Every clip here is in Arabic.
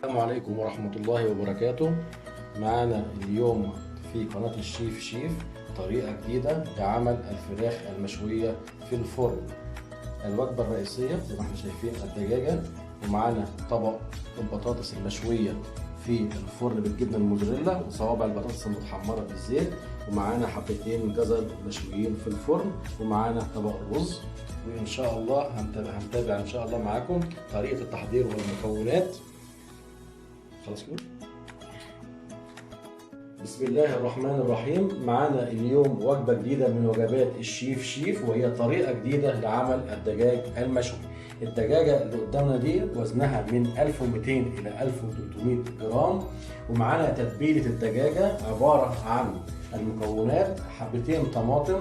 السلام عليكم ورحمة الله وبركاته. معانا اليوم في قناة الشيف شيف طريقة جديدة لعمل الفراخ المشوية في الفرن. الوجبة الرئيسية زي ما احنا شايفين الدجاجة، ومعانا طبق البطاطس المشوية في الفرن بالجبنة الموزاريلا وصوابع البطاطس المتحمرة بالزيت، ومعانا حبتين جزر مشويين في الفرن، ومعانا طبق رز. وإن شاء الله هنتابع إن شاء الله معاكم طريقة التحضير والمكونات. خلاص كده. بسم الله الرحمن الرحيم. معانا اليوم وجبة جديدة من وجبات الشيف شيف، وهي طريقة جديدة لعمل الدجاج المشوي. الدجاجة اللي قدامنا دي وزنها من 1200 إلى 1300 جرام، ومعانا تتبيلة الدجاجة عبارة عن المكونات: حبتين طماطم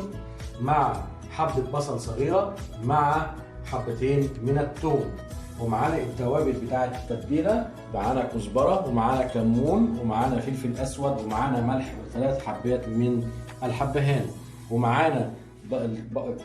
مع حبة بصل صغيرة مع حبتين من الثوم، ومعانا التوابل بتاعه التتبيله، معانا كزبره ومعانا كمون ومعانا فلفل اسود ومعانا ملح وثلاث حبات من الحبهان، ومعانا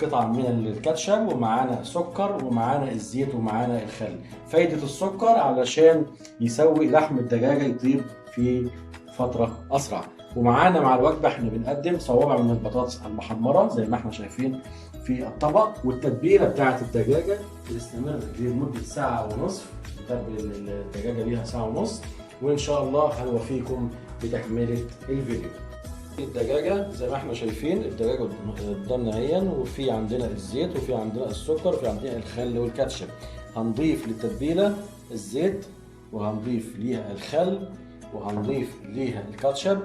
قطع من الكاتشب ومعانا سكر ومعانا الزيت ومعانا الخل. فايده السكر علشان يسوي لحم الدجاجه يطيب في فتره اسرع. ومعانا مع الوجبه احنا بنقدم صوابع من البطاطس المحمره زي ما احنا شايفين في الطبق، والتتبيله بتاعه الدجاجه بتستمر لمده ساعه ونصف. نتبل الدجاجه ليها ساعه ونص، وان شاء الله هنوفيكم بتكمله الفيديو. الدجاجه زي ما احنا شايفين الدجاجه قدامنا اهي، وفي عندنا الزيت وفي عندنا السكر وفي عندنا الخل والكاتشب. هنضيف للتتبيله الزيت وهنضيف ليها الخل وهنضيف ليها الكاتشب،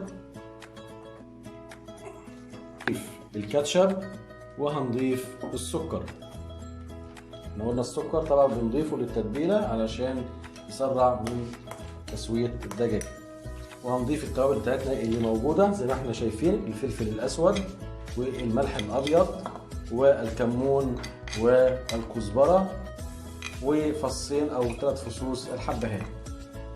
وهنضيف السكر. احنا قلنا السكر طبعا بنضيفه للتتبيله علشان يسرع من تسويه الدجاج. وهنضيف التوابل بتاعتنا اللي موجوده زي ما احنا شايفين: الفلفل الاسود والملح الابيض والكمون والكزبره وفصين او 3 فصوص الحبهان.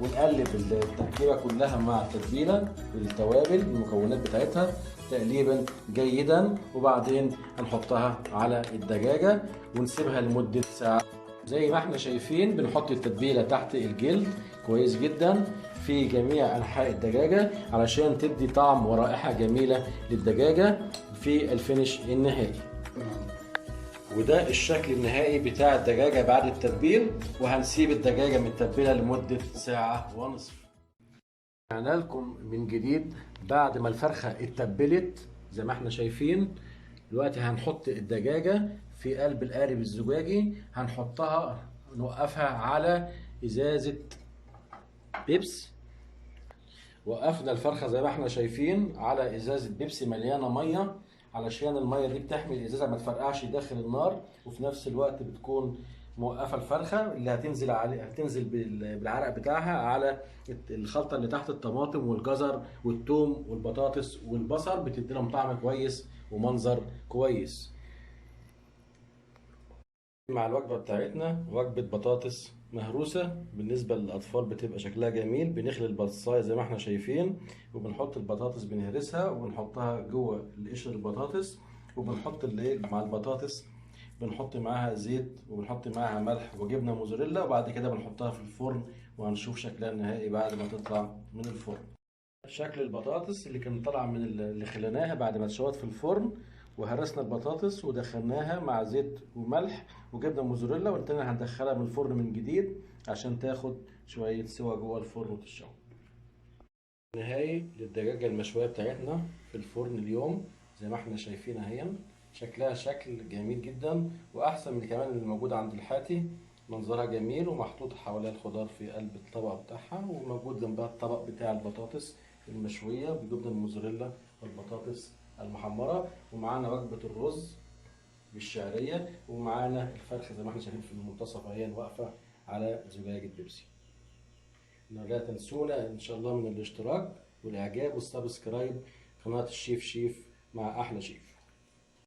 ونقلب التركيبه كلها مع التتبيله والتوابل المكونات بتاعتها تقليبا جيدا، وبعدين هنحطها على الدجاجه ونسيبها لمده ساعه. زي ما احنا شايفين بنحط التتبيله تحت الجلد كويس جدا في جميع انحاء الدجاجه علشان تدي طعم ورائحه جميله للدجاجه في الفينش النهائي. وده الشكل النهائي بتاع الدجاجة بعد التتبيل، وهنسيب الدجاجة متبلة لمدة ساعة ونصف. رجعنا لكم من جديد بعد ما الفرخة اتبلت زي ما احنا شايفين. دلوقتي هنحط الدجاجة في قلب القالب الزجاجي، هنحطها نوقفها على ازازة بيبس. وقفنا الفرخة زي ما احنا شايفين على ازازة بيبسي مليانة مية، علشان الميه دي بتحمي الازازه ما تفرقعش داخل النار، وفي نفس الوقت بتكون موقفه الفرخه اللي هتنزل بالعرق بتاعها على الخلطه اللي تحت: الطماطم والجزر والثوم والبطاطس والبصل، بتدي لهم طعم كويس ومنظر كويس. مع الوجبه بتاعتنا وجبه بطاطس مهروسه، بالنسبه للاطفال بتبقى شكلها جميل. بنخلي البطاطسايه زي ما احنا شايفين، وبنحط البطاطس بنهرسها وبنحطها جوه قشر البطاطس، وبنحط مع البطاطس بنحط معاها زيت وبنحط معاها ملح وجبنه موزاريلا، وبعد كده بنحطها في الفرن وهنشوف شكلها النهائي بعد ما تطلع من الفرن. شكل البطاطس اللي كان طالع من اللي خليناها بعد ما اتشوت في الفرن، وهرسنا البطاطس ودخلناها مع زيت وملح وجبنه موزاريلا، وقلنا هندخلها من الفرن من جديد عشان تاخد شويه سوا جوه الفرن وتتشوي. نهائي للدجاجه المشويه بتاعتنا في الفرن اليوم زي ما احنا شايفين اهي. شكلها شكل جميل جدا، واحسن من كمان اللي موجود عند الحاتي. منظرها جميل، ومحطوط حواليها الخضار في قلب الطبق بتاعها، وموجود جنبها الطبق بتاع البطاطس المشويه بجبنه الموزاريلا والبطاطس المحمره، ومعانا وجبه الرز بالشعريه، ومعانا الفرخه زي ما احنا شايفين في المنتصف اهي واقفه على زجاجه بيبسي. لا تنسونا ان شاء الله من الاشتراك والاعجاب والسبسكرايب قناه الشيف شيف مع احلى شيف.